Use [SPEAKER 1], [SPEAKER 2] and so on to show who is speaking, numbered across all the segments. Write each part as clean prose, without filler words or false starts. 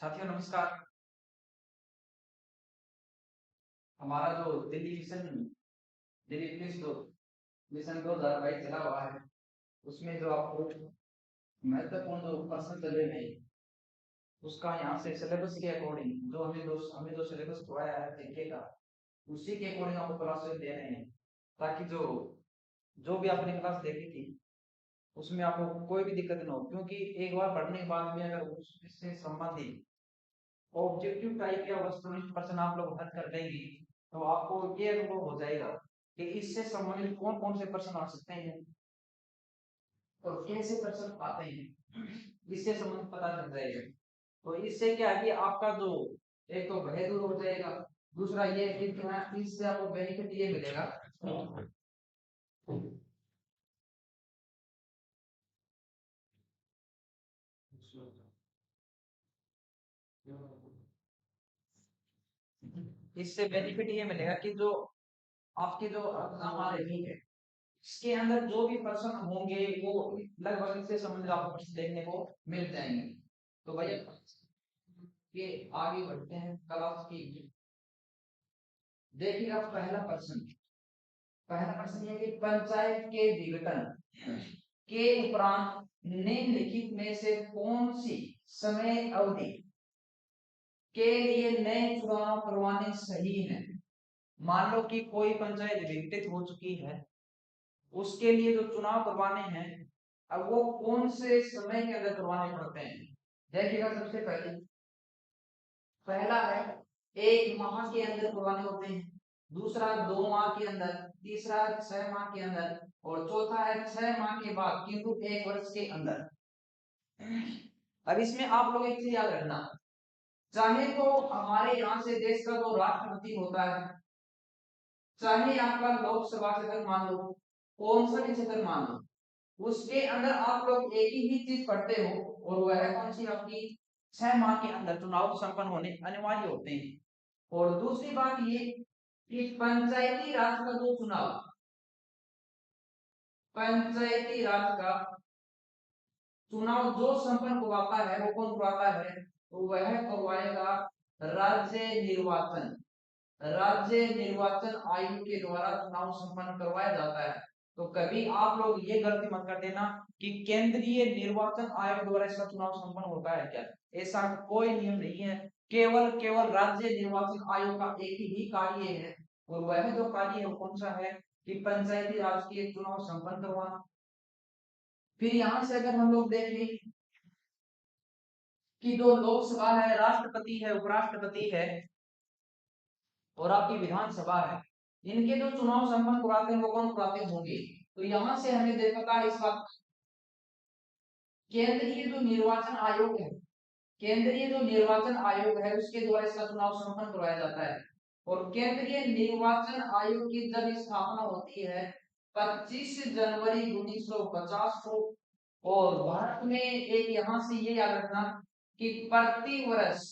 [SPEAKER 1] साथियों नमस्कार। हमारा जो दिल्ली पुलिस जो मिशन 2022 चला हुआ है, उसमें जो आपको महत्वपूर्ण जो प्रश्न चले हैं, उसका यहाँ से सिलेबस के अकॉर्डिंग जो हमें जो सिलेबस पढ़ाया है तरीके का, उसी के अकॉर्डिंग आपको क्लासेस दे रहे हैं, ताकि जो जो भी आपने क्लास देखी थी उसमें आपको कोई भी दिक्कत ना हो। क्योंकि एक बार पढ़ने के बाद में अगर उससे संबंधित ऑब्जेक्टिव टाइप या वस्तुनिष्ठ प्रश्न आप लोग हल कर देंगे तो आपको ये अनुभव हो जाएगा कि इससे संबंधित कौन कौन से प्रश्न आ सकते हैं और कैसे प्रश्न आते हैं, इससे संबंधित पता चल जाएगा। तो इससे क्या है कि आपका जो एक तो भय दूर हो जाएगा, दूसरा ये है कि इससे आपको बेनिफिट ये मिलेगा इससे बेनिफिट ये मिलेगा कि जो आपके जो एग्जाम आ रही है इसके अंदर जो भी प्रश्न होंगे वो लगभग इससे संबंधित आपको प्रश्न देखने को मिल जाएंगे। तो भैया ये आगे बढ़ते हैं क्लास की। देखिएगा पहला प्रश्न ये कि पंचायत के विघटन के उपरांत निम्नलिखित में से कौन सी समय अवधि के लिए नए चुनाव करवाने सही है। मान लो कि कोई पंचायत विघटित हो चुकी है, उसके लिए जो चुनाव करवाने हैं अब वो कौन से समय के अंदर करवाने पड़ते हैं। देखिएगा सबसे पहला है 1 माह के अंदर करवाने होते हैं, दूसरा 2 माह के अंदर, तीसरा 6 माह के अंदर और चौथा है 6 माह के बाद किंतु 1 वर्ष के अंदर। अब इसमें आप लोग एक चीज याद रखना, चाहे तो हमारे यहाँ से देश का जो राष्ट्रपति होता है, चाहे आपका लोकसभा क्षेत्र मान लो, कौन सा भी क्षेत्र मान लो, उसके अंदर आप लोग एक ही चीज पढ़ते हो और वह कौन सी आपकी 6 माह के अंदर चुनाव संपन्न होने अनिवार्य होते हैं। और दूसरी बात ये कि पंचायती राज का चुनाव जो संपन्न करवाता है वो कौन करवाता है, तो वह करवाएगा राज्य निर्वाचन आयोग के द्वारा चुनाव संपन्न करवाया जाता है। तो कभी आप लोग ये गलती मत कर देना कि केंद्रीय निर्वाचन आयोग द्वारा इसका चुनाव संपन्न होता है क्या, ऐसा कोई नियम नहीं है। केवल राज्य निर्वाचन आयोग का एक ही कार्य है और वह जो कार्य है वो कौन सा है कि पंचायती राज के चुनाव संपन्न करवाना। फिर यहां से अगर हम लोग देखें कि जो लोकसभा है, राष्ट्रपति है, उपराष्ट्रपति है और आपकी विधानसभा है, इनके जो चुनाव संपन्न कराते हैं वो कौन कराते होंगे। तो यहां से हमें देखा इस बात केंद्रीय जो निर्वाचन आयोग है, उसके द्वारा इसका चुनाव संपन्न करवाया जाता है। और केंद्रीय निर्वाचन आयोग की जब स्थापना होती है 25 जनवरी 1950 को, और भारत में एक यहाँ से ये याद रखना कि प्रति वर्ष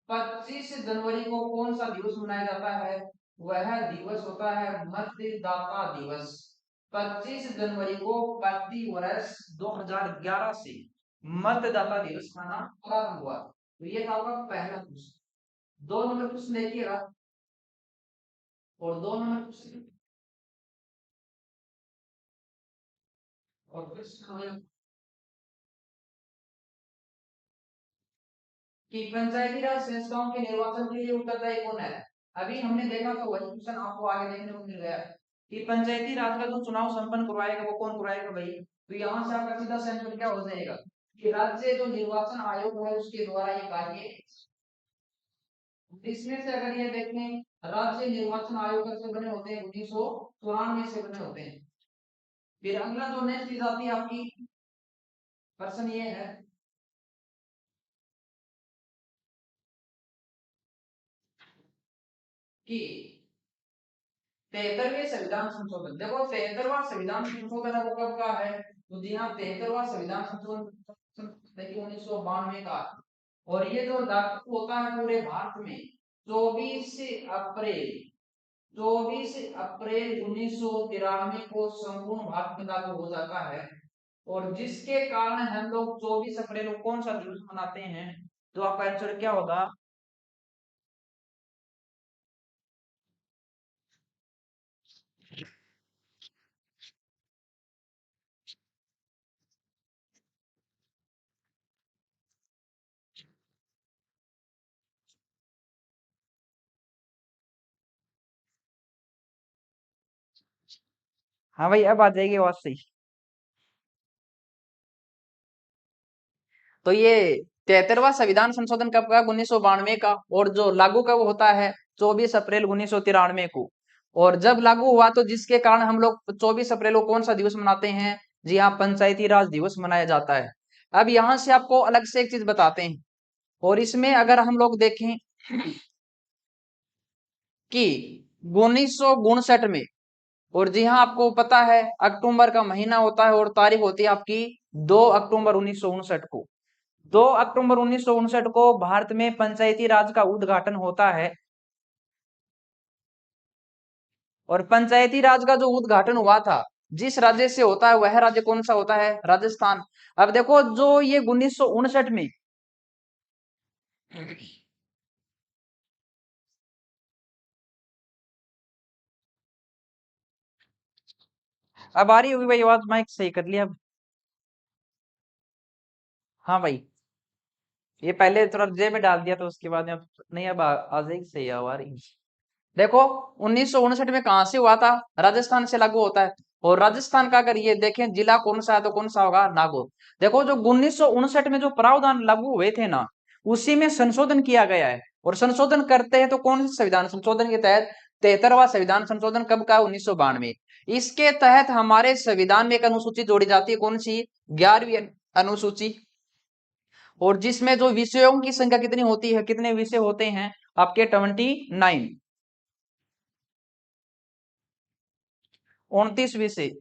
[SPEAKER 1] 25 जनवरी को कौन सा दिवस मनाया जाता है, वह दिवस होता है मतदाता दिवस। 25 जनवरी को प्रति वर्ष 2011 से मतदाता दिवस मनाना प्रारंभ हुआ। तो ये था आपका पहला प्रश्न। 2 नंबर प्रश्न देखिएगा, और 2 नंबर प्रश्न और प्रश्न कि पंचायती राज संस्थाओं के निर्वाचन के लिए उत्तरदायी कौन है। अभी हमने देखा था वही क्वेश्चन आपको आगे देखने को मिल गया कि पंचायती राज का जो चुनाव संपन्न करवाएगा वो कौन करवाएगा भाई। तो यहाँ से आपका सीधा सेंटर क्या हो जाएगा कि राज्य जो निर्वाचन आयोग है उसके द्वारा ये कार्य। इसमें से अगर ये देखें राज्य निर्वाचन आयोग से बने होते हैं 1994 से बने होते हैं। फिर अगला जो नेक्स्ट चीज आती है आपकी, प्रश्न ये है कि 73वें संविधान संशोधन, देखो 73वां संविधान संशोधन है वो कब का है, तो जी हाँ 73वां संविधान संशोधन 1992 का। और ये जो लागू होता है पूरे भारत में 24 अप्रैल 1993 को संपूर्ण भारत में लागू हो जाता है। और जिसके कारण हम लोग 24 अप्रैल को कौन सा दिवस मनाते हैं, तो आपका आंसर क्या होगा? हाँ भाई, अब आ जाएगी आवाज सही। तो ये 73वां संविधान संशोधन कब का? 1992 का। और जो लागू कब होता है? 24 अप्रैल 1993 को। और जब लागू हुआ तो जिसके कारण हम लोग 24 अप्रैल को कौन सा दिवस मनाते हैं? जी हाँ, पंचायती राज दिवस मनाया जाता है। अब यहां से आपको अलग से एक चीज बताते हैं। और इसमें अगर हम लोग देखें कि 1959 में, और जी हाँ आपको पता है अक्टूबर का महीना होता है और तारीख होती है आपकी 2 अक्टूबर 1959 को। 2 अक्टूबर 1959 को भारत में पंचायती राज का उद्घाटन होता है। और पंचायती राज का जो उद्घाटन हुआ था, जिस राज्य से होता है वह राज्य कौन सा होता है? राजस्थान। अब देखो जो ये 1959 में, अब आ रही होगी भाई आवाज? माइक सही कर लिया अब? हाँ भाई, ये पहले थोड़ा जेब में डाल दिया तो उसके बाद में अब नहीं, अब आ जाएगी सही आवाज। देखो 1959 में कहां से हुआ था? राजस्थान से लागू होता है। और राजस्थान का अगर ये देखें जिला कौन सा है तो कौन सा होगा? नागौर। देखो जो 1959 में जो प्रावधान लागू हुए थे ना, उसी में संशोधन किया गया है। और संशोधन करते हैं तो कौन से संविधान संशोधन के तहत? 73वां संविधान संशोधन कब का? 1992। इसके तहत हमारे संविधान में एक अनुसूची जोड़ी जाती है, कौन सी? 11वीं अनुसूची। और जिसमें जो विषयों की संख्या कितनी होती है? कितने विषय होते हैं आपके? 29, 29 विषय।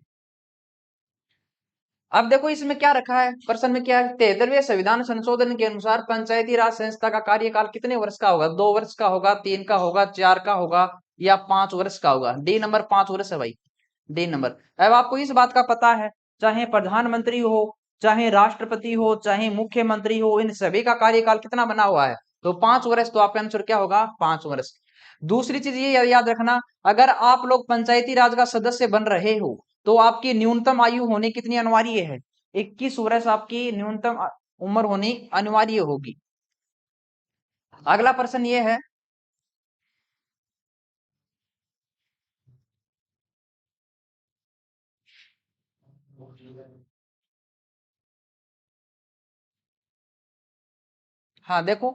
[SPEAKER 1] अब देखो इसमें क्या रखा है, प्रश्न में क्या है? 73वें संविधान संशोधन के अनुसार पंचायती राज संस्था का कार्यकाल कितने वर्ष का होगा? 2 वर्ष का होगा, 3 का होगा, 4 का होगा, या 5 वर्ष का होगा? डी नंबर 5 वर्ष है भाई, डी नंबर। अब आपको इस बात का पता है, चाहे प्रधानमंत्री हो, चाहे राष्ट्रपति हो, चाहे मुख्यमंत्री हो, इन सभी का कार्यकाल कितना बना हुआ है? तो 5 वर्ष। तो आपका आंसर क्या होगा? 5 वर्ष। दूसरी चीज ये याद रखना, अगर आप लोग पंचायती राज का सदस्य बन रहे हो तो आपकी न्यूनतम आयु होनी कितनी अनिवार्य है? 21 वर्ष आपकी न्यूनतम उम्र होनी अनिवार्य होगी। अगला प्रश्न ये है, हाँ देखो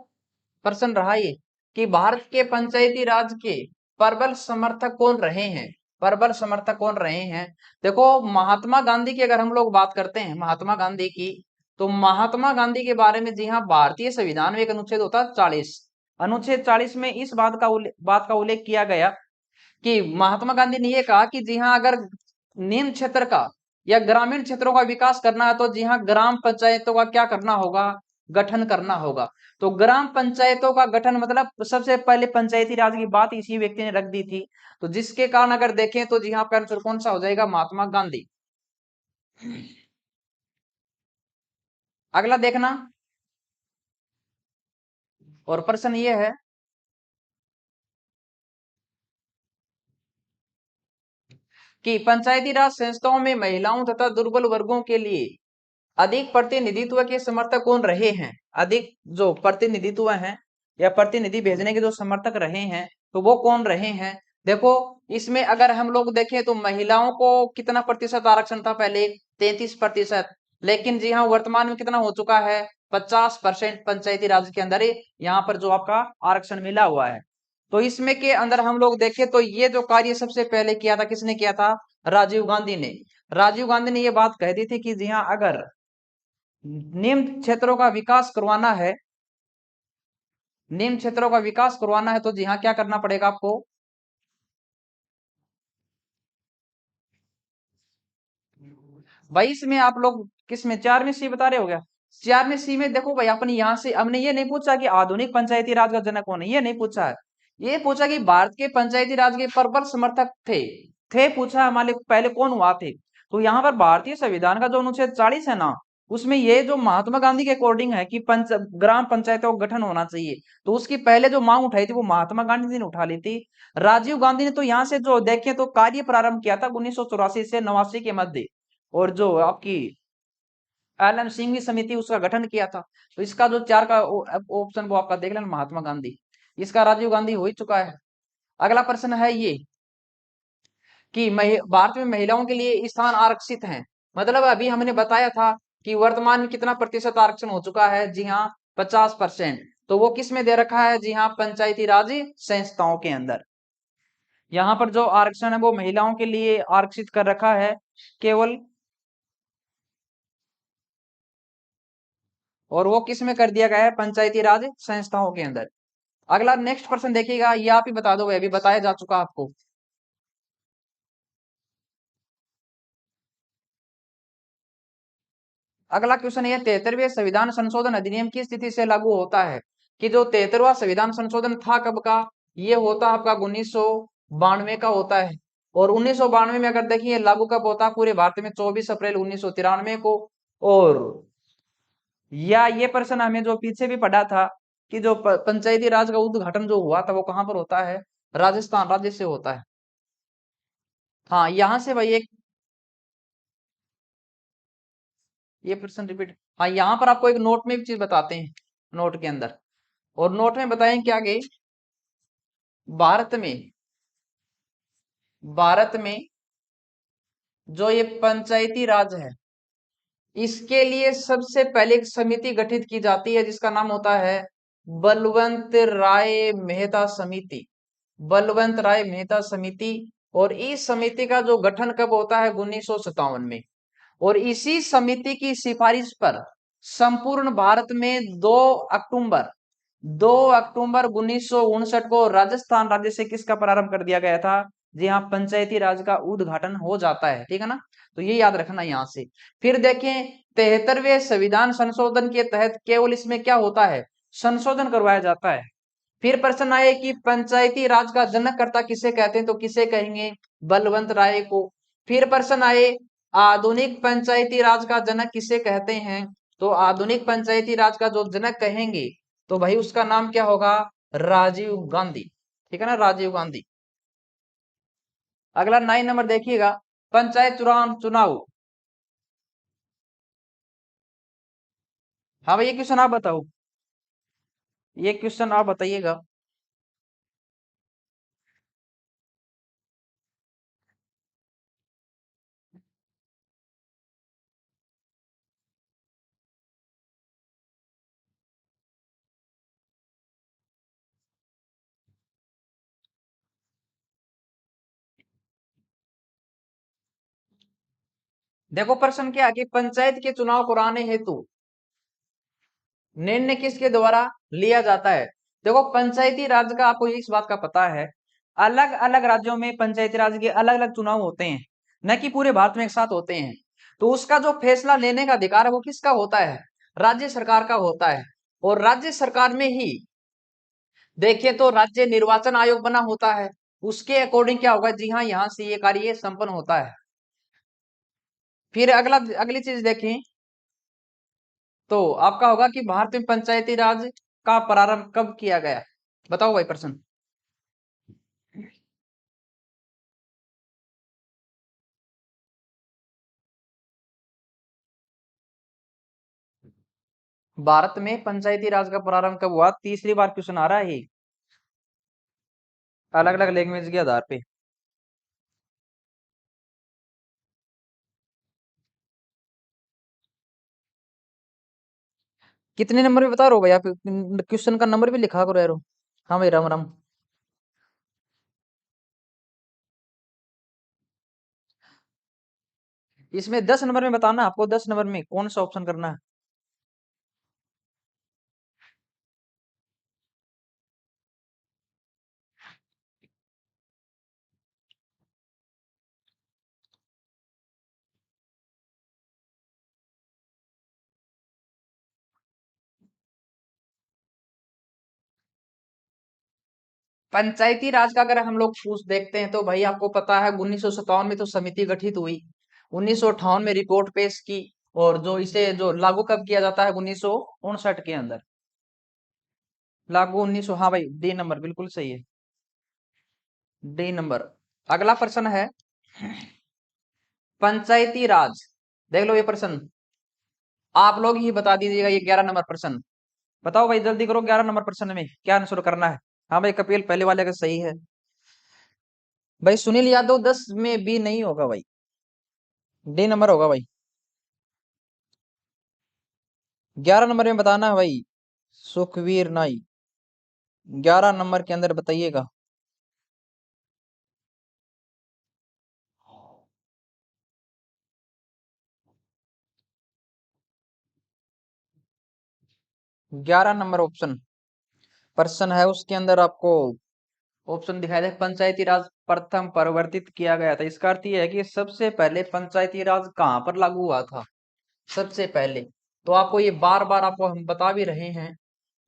[SPEAKER 1] प्रश्न रहा ये कि भारत के पंचायती राज के प्रबल समर्थक कौन रहे हैं? प्रबल समर्थक कौन रहे हैं? देखो महात्मा गांधी की अगर हम लोग बात करते हैं, महात्मा गांधी की, तो महात्मा गांधी के बारे में जी हाँ भारतीय संविधान में एक अनुच्छेद होता है 40। अनुच्छेद 40 में इस बात का उल्लेख किया गया कि महात्मा गांधी ने यह कहा कि जी हाँ अगर निम्न क्षेत्र का या ग्रामीण क्षेत्रों का विकास करना है तो जी हाँ ग्राम पंचायतों का क्या करना होगा? गठन करना होगा। तो ग्राम पंचायतों का गठन मतलब सबसे पहले पंचायती राज की बात इसी व्यक्ति ने रख दी थी। तो जिसके कारण अगर देखें तो जी हाँ आपका आंसर कौन सा हो जाएगा? महात्मा गांधी। अगला देखना, और प्रश्न ये है कि पंचायती राज संस्थाओं में महिलाओं तथा दुर्बल वर्गों के लिए अधिक प्रतिनिधित्व के समर्थक कौन रहे हैं? अधिक जो प्रतिनिधित्व हैं या प्रतिनिधि भेजने के जो समर्थक रहे हैं, तो वो कौन रहे हैं? देखो इसमें अगर हम लोग देखें तो महिलाओं को कितना प्रतिशत आरक्षण था पहले? 33%। लेकिन जी हाँ वर्तमान में कितना हो चुका है? 50% पंचायती राज के अंदर यहाँ पर जो आपका आरक्षण मिला हुआ है। तो इसमें के अंदर हम लोग देखें तो ये जो कार्य सबसे पहले किया था, किसने किया था? राजीव गांधी ने। राजीव गांधी ने ये बात कह दी थी कि जी हाँ अगर निम्न क्षेत्रों का विकास करवाना है, निम्न क्षेत्रों का विकास करवाना है तो जी हाँ क्या करना पड़ेगा आपको? भाई इसमें आप लोग किस में 4 में सी बता रहे हो क्या? 4 में सी में देखो भाई, अपने यहाँ से हमने ये नहीं पूछा कि आधुनिक पंचायती राज का जनक कौन है, ये नहीं पूछा है। ये पूछा कि भारत के पंचायती राज के प्रबल समर्थक थे पूछा हमारे पहले कौन हुआ थे। तो यहाँ पर भारतीय संविधान का जो अनुच्छेद 40 है ना, उसमें ये जो महात्मा गांधी के अकॉर्डिंग है कि ग्राम पंचायतों का गठन होना चाहिए, तो उसकी पहले जो मांग उठाई थी वो महात्मा गांधी जी ने उठा ली थी। राजीव गांधी ने तो यहाँ से जो देखें तो कार्य प्रारंभ किया था 1984 से 89 के मध्य, और जो आपकी एलन सिंह समिति उसका गठन किया था। तो इसका जो चार का ऑप्शन वो आपका देख लेना, महात्मा गांधी, इसका राजीव गांधी हो ही चुका है। अगला प्रश्न है ये कि भारत में महिलाओं के लिए स्थान आरक्षित हैं। मतलब अभी हमने बताया था कि वर्तमान में कितना प्रतिशत आरक्षण हो चुका है, जी हाँ 50%। तो वो किस में दे रखा है, जी हाँ पंचायती राज संस्थाओं के अंदर। यहाँ पर जो आरक्षण है वो महिलाओं के लिए आरक्षित कर रखा है केवल, और वो किस में कर दिया गया है, पंचायती राज संस्थाओं के अंदर। अगला नेक्स्ट प्रश्न देखिएगा, ये आप ही बता दो, अभी बताया जा चुका आपको। अगला क्वेश्चन ये 73वें संविधान संशोधन अधिनियम की स्थिति से लागू होता है, कि जो 73वां संविधान संशोधन था कब का, ये होता आपका 1992 का होता है। और 1992 में अगर देखिए लागू कब होता है पूरे भारत में, 24 अप्रैल 1993 को। और या ये प्रश्न हमें जो पीछे भी पढ़ा था कि जो पंचायती राज का उद्घाटन जो हुआ था वो कहां पर होता है, राजस्थान राज्य से होता है। हाँ यहाँ से भाई एक ये प्रश्न रिपीट, हाँ यहाँ पर आपको एक नोट में भी चीज बताते हैं, नोट के अंदर, और नोट में बताएं क्या आगे, भारत में भारत में जो ये पंचायती राज है इसके लिए सबसे पहले एक समिति गठित की जाती है जिसका नाम होता है बलवंत राय मेहता समिति, बलवंत राय मेहता समिति। और इस समिति का जो गठन कब होता है, 1957 में। और इसी समिति की सिफारिश पर संपूर्ण भारत में 2 अक्टूबर 1959 को राजस्थान राज्य से किसका प्रारंभ कर दिया गया था, जी हाँ पंचायती राज का उद्घाटन हो जाता है, ठीक है ना। तो ये याद रखना यहां से। फिर देखें 73वें संविधान संशोधन के तहत केवल इसमें क्या होता है, संशोधन करवाया जाता है। फिर प्रश्न आए कि पंचायती राज का जनककर्ता किसे कहते हैं, तो किसे कहेंगे, बलवंत राय को। फिर प्रश्न आए आधुनिक पंचायती राज का जनक किसे कहते हैं, तो आधुनिक पंचायती राज का जो जनक कहेंगे तो भाई उसका नाम क्या होगा, राजीव गांधी, ठीक है ना, राजीव गांधी। अगला 9 नंबर देखिएगा, पंचायत चुनाव। हाँ भाई ये क्वेश्चन आप बताओ, ये क्वेश्चन आप बताइएगा। देखो प्रश्न क्या है कि पंचायत के चुनाव कराने हेतु निर्णय किसके द्वारा लिया जाता है। देखो पंचायती राज का आपको इस बात का पता है, अलग अलग राज्यों में पंचायती राज के अलग अलग चुनाव होते हैं, न कि पूरे भारत में एक साथ होते हैं। तो उसका जो फैसला लेने का अधिकार है वो किसका होता है, राज्य सरकार का होता है। और राज्य सरकार में ही देखिए तो राज्य निर्वाचन आयोग बना होता है, उसके अकॉर्डिंग क्या होगा, जी हाँ यहाँ से ये कार्य संपन्न होता है। फिर अगली चीज देखें तो आपका होगा कि भारत में पंचायती राज का प्रारंभ कब किया गया, बताओ भाई प्रश्न। भारत में पंचायती राज का प्रारंभ कब हुआ, तीसरी बार क्वेश्चन आ रहा है, अलग अलग लैंग्वेज के आधार पे। कितने नंबर पे बता रहे हो भाई आप, क्वेश्चन का नंबर भी लिखा करो यारो। हाँ भाई राम राम। इसमें 10 नंबर में बताना आपको, 10 नंबर में कौन सा ऑप्शन करना है। पंचायती राज का अगर हम लोग पूछ देखते हैं तो भाई आपको पता है 1957 में तो समिति गठित हुई, 1958 में रिपोर्ट पेश की, और जो इसे जो लागू कब किया जाता है 1959 के अंदर, लागू 1900। हाँ भाई, डी नंबर बिल्कुल सही है, डी नंबर। अगला प्रश्न है पंचायती राज। देख लो ये प्रश्न, आप लोग ही बता दीजिएगा, ये 11 नंबर प्रश्न। बताओ भाई जल्दी करो, 11 नंबर प्रश्न में क्या आंसर करना है। हाँ भाई कपिल, पहले वाले का सही है भाई। सुनील यादव 10 में बी नहीं होगा भाई, डी नंबर होगा भाई। 11 नंबर में बताना है भाई, सुखवीर नाई। 11 नंबर के अंदर बताइएगा। 11 नंबर ऑप्शन प्रश्न है, उसके अंदर आपको ऑप्शन दिखाई दे पंचायती राज प्रथम परिवर्तित किया गया था। इसका अर्थ यह है कि सबसे पहले पंचायती राज कहाँ पर लागू हुआ था, सबसे पहले। तो आपको ये बार बार आपको हम बता भी रहे हैं,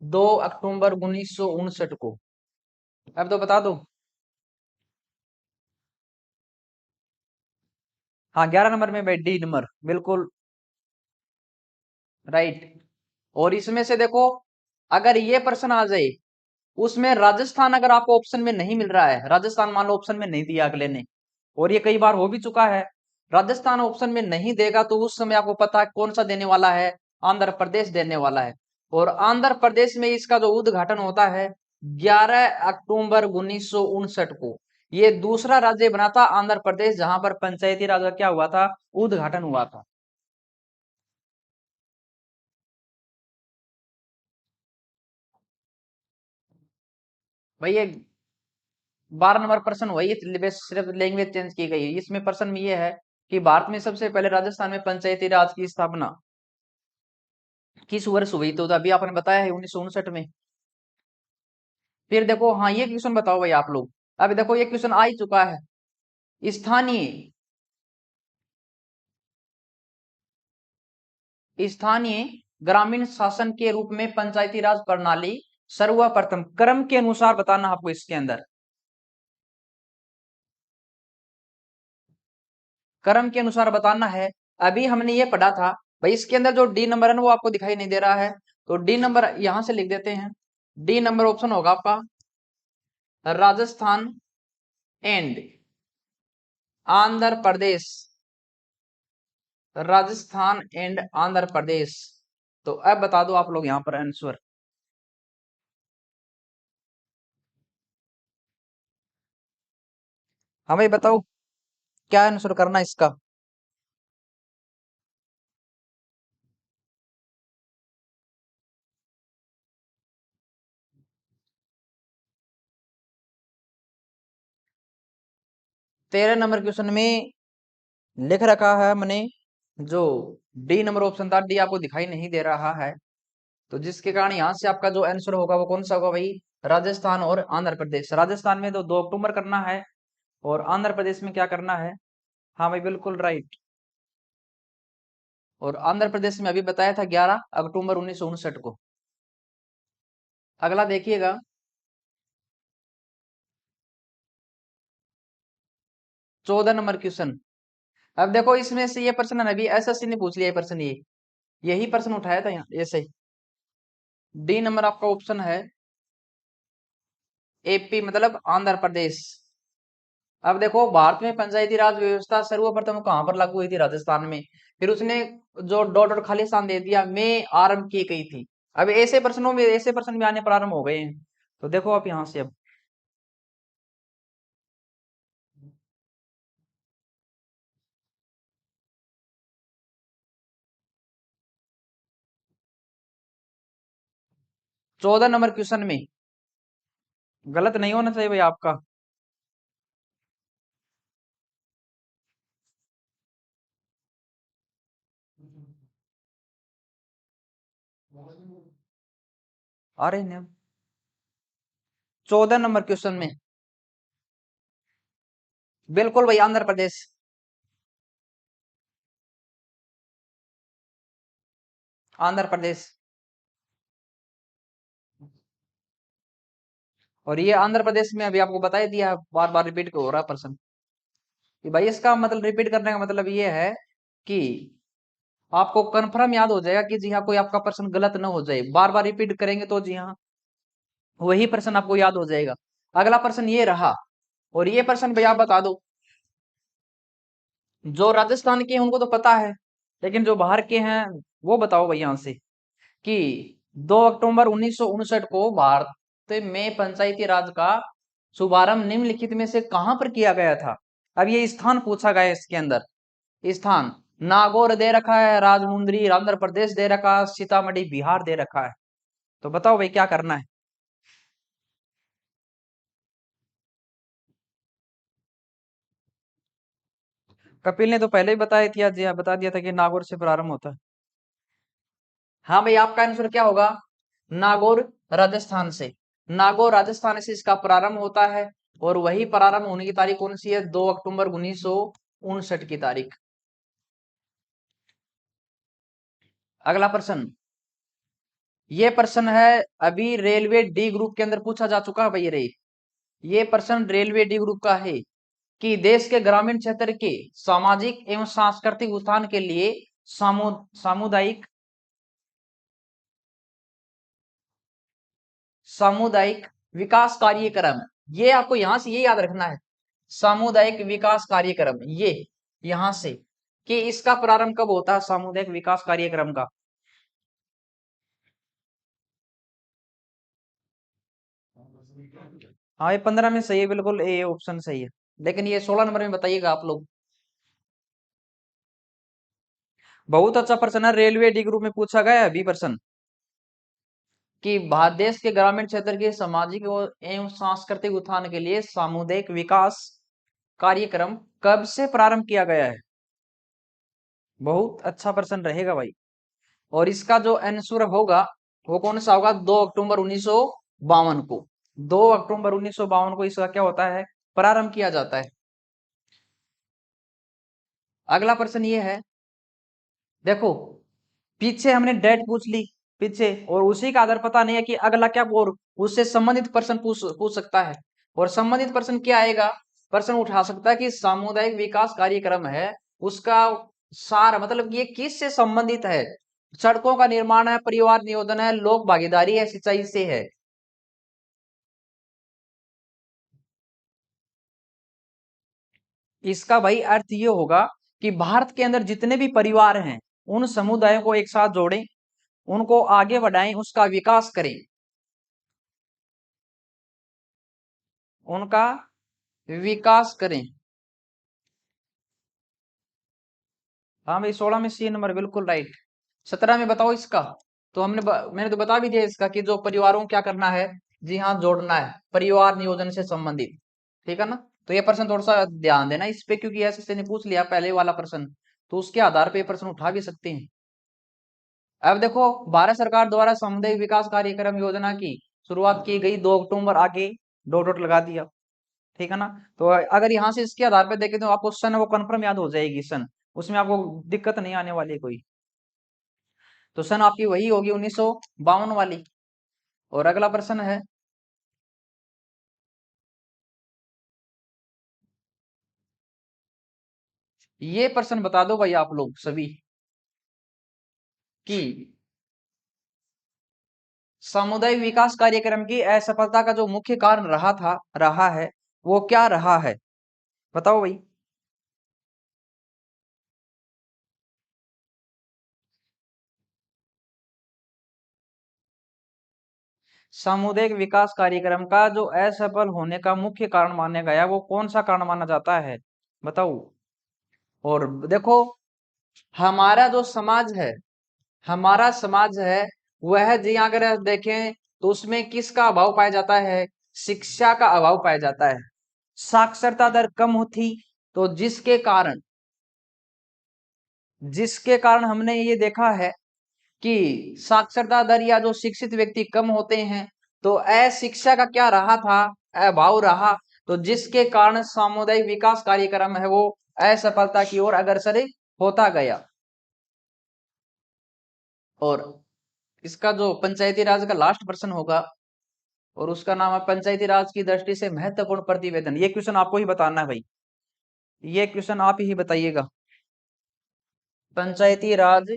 [SPEAKER 1] 2 अक्टूबर 1959 को। अब तो बता दो। हाँ 11 नंबर में भाई डी नंबर बिल्कुल राइट। और इसमें से देखो, अगर ये प्रश्न आ जाए, उसमें राजस्थान अगर आपको ऑप्शन में नहीं मिल रहा है, राजस्थान मान लो ऑप्शन में नहीं दिया अगले ने, और ये कई बार हो भी चुका है, राजस्थान ऑप्शन में नहीं देगा तो उस समय आपको पता है कौन सा देने वाला है, आंध्र प्रदेश देने वाला है। और आंध्र प्रदेश में इसका जो उद्घाटन होता है 11 अक्टूबर 1959 को। ये दूसरा राज्य बना था आंध्र प्रदेश, जहां पर पंचायती राज का क्या हुआ था, उद्घाटन हुआ था। भाई ये 12 नंबर प्रश्न वही है, सिर्फ लैंग्वेज चेंज की गई है। इसमें प्रश्न में ये है कि भारत में सबसे पहले राजस्थान में पंचायती राज की स्थापना किस वर्ष हुई, तो अभी आपने बताया है 1959 में। फिर देखो, हाँ ये क्वेश्चन बताओ भाई आप लोग। अभी देखो ये क्वेश्चन आ ही चुका है, स्थानीय स्थानीय ग्रामीण शासन के रूप में पंचायती राज प्रणाली सर्वप्रथम क्रम के अनुसार बताना आपको इसके अंदर, क्रम के अनुसार बताना है। अभी हमने ये पढ़ा था भाई, इसके अंदर जो डी नंबर है ना वो आपको दिखाई नहीं दे रहा है, तो डी नंबर यहां से लिख देते हैं। डी नंबर ऑप्शन होगा आपका राजस्थान एंड आंध्र प्रदेश, राजस्थान एंड आंध्र प्रदेश। तो अब बता दो आप लोग यहाँ पर आंसर। हाँ भाई बताओ, क्या आंसर करना है इसका। 13 नंबर क्वेश्चन में लिख रखा है हमने, जो डी नंबर ऑप्शन था, डी आपको दिखाई नहीं दे रहा है, तो जिसके कारण यहाँ से आपका जो आंसर होगा वो कौन सा होगा भाई, राजस्थान और आंध्र प्रदेश। राजस्थान में तो 2 अक्टूबर करना है, और आंध्र प्रदेश में क्या करना है। हाँ भाई बिल्कुल राइट। और आंध्र प्रदेश में अभी बताया था 11 अक्टूबर 1959 को। अगला देखिएगा, 14 नंबर क्वेश्चन। अब देखो इसमें से ये प्रश्न अभी एसएससी ने पूछ लिया, ये प्रश्न ये यही प्रश्न उठाया था यहाँ ऐसे। डी नंबर आपका ऑप्शन है एपी मतलब आंध्र प्रदेश। अब देखो, भारत में पंचायती राज व्यवस्था सर्वप्रथम कहां पर लागू हुई थी, राजस्थान में। फिर उसने जो डॉट और खाली स्थान दे दिया में आरंभ की गई थी। अब ऐसे प्रश्नों में ऐसे प्रश्न भी आने प्रारंभ हो गए हैं, तो देखो आप यहां से अब 14 नंबर क्वेश्चन में गलत नहीं होना चाहिए भाई आपका। आ रहे हैं 14 नंबर क्वेश्चन में, बिल्कुल भाई आंध्र प्रदेश। आंध्र प्रदेश। और ये आंध्र प्रदेश में अभी आपको बता ही दिया, बार बार रिपीट हो रहा प्रश्न कि भाई, इसका मतलब रिपीट करने का मतलब ये है कि आपको कन्फर्म याद हो जाएगा कि जी हाँ कोई आपका प्रश्न गलत ना हो जाए, बार बार रिपीट करेंगे तो जी हाँ वही प्रश्न आपको याद हो जाएगा। अगला प्रश्न ये रहा, और ये प्रश्न भैया आप बता दो, जो राजस्थान के हैं उनको तो पता है, लेकिन जो बाहर के हैं वो बताओ भाई यहाँ से कि 2 अक्टूबर 1959 को भारत में पंचायती राज का शुभारंभ निम्नलिखित में से कहां पर किया गया था। अब ये स्थान पूछा गया है इसके अंदर। स्थान नागौर दे रखा है, राजमुंद्री आंध्र प्रदेश दे रखा है, सीतामढ़ी बिहार दे रखा है। तो बताओ भाई क्या करना है। कपिल ने तो पहले ही बताया था जी हाँ, बता दिया था कि नागौर से प्रारंभ होता है। हाँ भाई आपका आंसर क्या होगा, नागौर राजस्थान से। नागौर राजस्थान से इसका प्रारंभ होता है, और वही प्रारंभ होने की तारीख कौन सी है, 2 अक्टूबर 1959 की तारीख। अगला प्रश्न, ये प्रश्न है अभी रेलवे डी ग्रुप के अंदर पूछा जा चुका है भाई। ये प्रश्न रेलवे डी ग्रुप का है कि देश के ग्रामीण क्षेत्र के सामाजिक एवं सांस्कृतिक उत्थान के लिए सामुदायिक सामुदायिक विकास कार्यक्रम, ये आपको यहां से ये याद रखना है, सामुदायिक विकास कार्यक्रम, ये यहां से कि इसका प्रारंभ कब होता है सामुदायिक विकास कार्यक्रम का। हाँ ये 15 में सही है, बिल्कुल ए ऑप्शन सही है, लेकिन ये 16 नंबर में बताइएगा आप लोग। बहुत अच्छा प्रश्न है, रेलवे डी ग्रुप में पूछा गया है अभी प्रश्न कि भारत देश के ग्रामीण क्षेत्र के सामाजिक एवं सांस्कृतिक उत्थान के लिए सामुदायिक विकास कार्यक्रम कब से प्रारंभ किया गया है। बहुत अच्छा प्रश्न रहेगा भाई, और इसका जो आंसर होगा वो कौन सा होगा, 2 अक्टूबर 1952 को। 2 अक्टूबर 1952 को इसका क्या होता है, प्रारंभ किया जाता है। अगला प्रश्न ये है, देखो पीछे हमने डेट पूछ ली पीछे, और उसी का आधार पता नहीं है कि अगला क्या, और उससे संबंधित प्रश्न पूछ सकता है। और संबंधित प्रश्न क्या आएगा, प्रश्न उठा सकता है कि सामुदायिक विकास कार्यक्रम है उसका सार, मतलब ये किस से संबंधित है, सड़कों का निर्माण है, परिवार नियोजन है, लोक भागीदारी है, सिंचाई से है। इसका भाई अर्थ ये होगा कि भारत के अंदर जितने भी परिवार हैं उन समुदायों को एक साथ जोड़ें, उनको आगे बढ़ाएं, उसका विकास करें, उनका विकास करें। हाँ भाई 16 में सी नंबर बिल्कुल राइट। 17 में बताओ इसका, तो मैंने तो बता भी दिया इसका कि जो परिवारों को क्या करना है, जी हाँ जोड़ना है, परिवार नियोजन से संबंधित। ठीक है ना, तो ये प्रश्न थोड़ा सा ध्यान देना इस पे, क्योंकि ऐसे ने पूछ लिया पहले वाला प्रश्न, तो उसके आधार पे ये प्रश्न उठा भी सकते हैं। अब देखो भारत सरकार द्वारा सामुदायिक विकास कार्यक्रम योजना की शुरुआत की गई 2 अक्टूबर, आगे डॉट डॉट लगा दिया। ठीक है ना, तो अगर यहाँ से इसके आधार पर देखें तो आपको सन वो कंफर्म याद हो जाएगी सन, उसमें आपको दिक्कत नहीं आने वाली कोई। तो सन आपकी वही होगी 1952 वाली। और अगला प्रश्न है, ये प्रश्न बता दो भाई आप लोग सभी कि सामुदायिक विकास कार्यक्रम की असफलता का जो मुख्य कारण रहा है वो क्या रहा है, बताओ भाई। सामुदायिक विकास कार्यक्रम का जो असफल होने का मुख्य कारण माना गया वो कौन सा कारण माना जाता है, बताओ। और देखो हमारा जो समाज है, हमारा समाज है वह जी अगर देखें तो उसमें किसका अभाव पाया जाता है, शिक्षा का अभाव पाया जाता है। साक्षरता दर कम होती, तो जिसके कारण हमने ये देखा है कि साक्षरता दर या जो शिक्षित व्यक्ति कम होते हैं, तो अशिक्षा का क्या रहा था, अभाव रहा, तो जिसके कारण सामुदायिक विकास कार्यक्रम है वो असफलता की ओर अग्रसर होता गया। और इसका जो पंचायती राज का लास्ट प्रश्न होगा, और उसका नाम है पंचायती राज की दृष्टि से महत्वपूर्ण प्रतिवेदन। ये क्वेश्चन आपको ही बताना है भाई, ये क्वेश्चन आप ही बताइएगा। पंचायती राज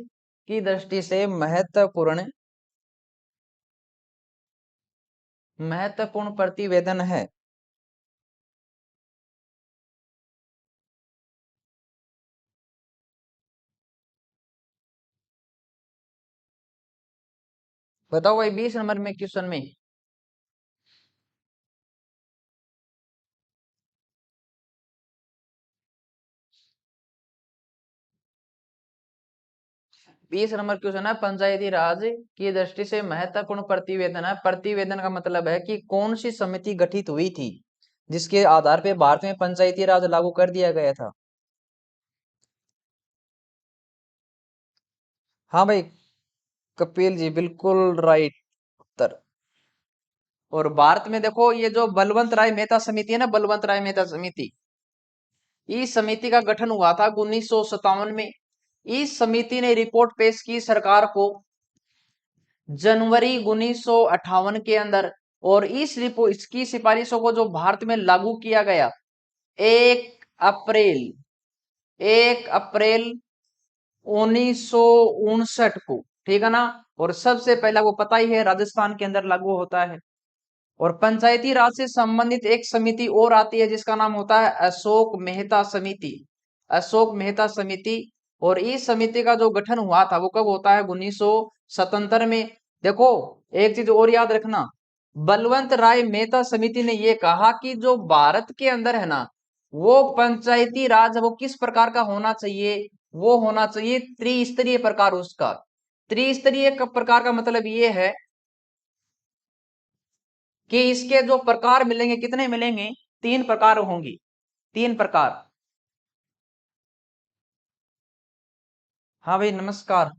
[SPEAKER 1] की दृष्टि से महत्वपूर्ण प्रतिवेदन है। बताओ भाई 20 नंबर में क्वेश्चन में 20 नंबर क्वेश्चन है, पंचायती राज की दृष्टि से महत्वपूर्ण प्रतिवेदन है। प्रतिवेदन का मतलब है कि कौन सी समिति गठित हुई थी जिसके आधार पे भारत में पंचायती राज लागू कर दिया गया था। हाँ भाई, कपिल जी बिल्कुल राइट उत्तर। और भारत में देखो ये जो बलवंत राय मेहता समिति है ना, बलवंत राय मेहता समिति, इस समिति का गठन हुआ था 1957 में। इस समिति ने रिपोर्ट पेश की सरकार को जनवरी 1958 के अंदर, और इस रिपोर्ट इसकी सिफारिशों को जो भारत में लागू किया गया 1 अप्रैल 1 अप्रैल 1959 को, ठीक है ना। और सबसे पहला वो पता ही है राजस्थान के अंदर लागू होता है। और पंचायती राज से संबंधित एक समिति और आती है जिसका नाम होता है अशोक मेहता समिति, अशोक मेहता समिति। और इस समिति का जो गठन हुआ था वो कब होता है 1977 में। देखो एक चीज और याद रखना, बलवंत राय मेहता समिति ने ये कहा कि जो भारत के अंदर है ना, वो पंचायती राज वो किस प्रकार का होना चाहिए, वो होना चाहिए त्रिस्तरीय प्रकार उसका। त्रिस्तरीय प्रकार का मतलब ये है कि इसके जो प्रकार मिलेंगे कितने मिलेंगे, 3 प्रकार होंगी, 3 प्रकार। हाँ भाई नमस्कार।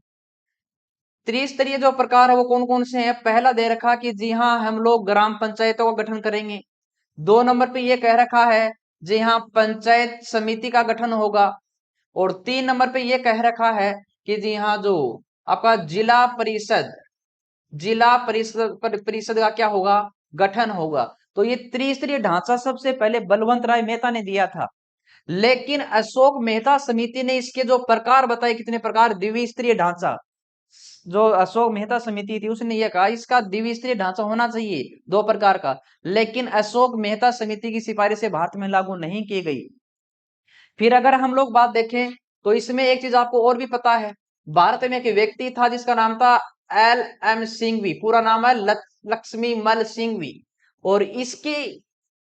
[SPEAKER 1] त्रिस्तरीय जो प्रकार है वो कौन कौन से हैं, पहला दे रखा कि जी हाँ हम लोग ग्राम पंचायतों का गठन करेंगे। 2 नंबर पे ये कह रखा है जी हाँ पंचायत समिति का गठन होगा। और 3 नंबर पे ये कह रखा है कि जी हाँ जो आपका जिला परिषद का क्या होगा, गठन होगा। तो ये त्रिस्तरीय ढांचा सबसे पहले बलवंत राय मेहता ने दिया था। लेकिन अशोक मेहता समिति ने इसके जो प्रकार बताए, कितने प्रकार, द्विस्तरीय ढांचा। जो अशोक मेहता समिति थी उसने ये कहा इसका द्विस्तरीय ढांचा होना चाहिए, 2 प्रकार का। लेकिन अशोक मेहता समिति की सिफारिशें भारत में लागू नहीं की गई। फिर अगर हम लोग बात देखें तो इसमें एक चीज आपको और भी पता है, भारत में एक व्यक्ति था जिसका नाम था LM सिंघवी, पूरा नाम है लक्ष्मी मल सिंघवी। और इसकी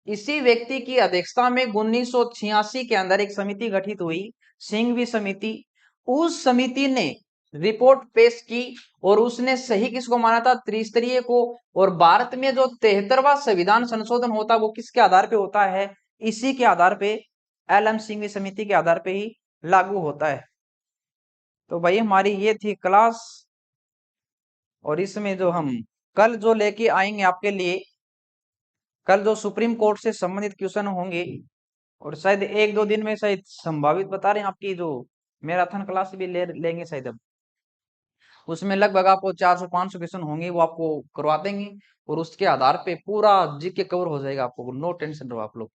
[SPEAKER 1] इसी व्यक्ति की अध्यक्षता में 1986 के अंदर एक समिति गठित हुई, सिंघवी समिति। उस समिति ने रिपोर्ट पेश की और उसने सही किसको माना था, त्रिस्तरीय को। और भारत में जो 73वां संविधान संशोधन होता है वो किसके आधार पे होता है, इसी के आधार पे, LM सिंघवी समिति के आधार पे ही लागू होता है। तो भाई हमारी ये थी क्लास, और इसमें जो हम कल जो लेके आएंगे आपके लिए, कल जो सुप्रीम कोर्ट से संबंधित क्वेश्चन होंगे, और शायद 1-2 दिन में शायद संभावित बता रहे हैं आपकी जो मैराथन क्लास भी लेंगे शायद अब, उसमें लगभग आपको 400-500 क्वेश्चन होंगे वो आपको करवा देंगे। और उसके आधार पे पूरा जीके कवर हो जाएगा, आपको नो टेंशन रहो आप लोग।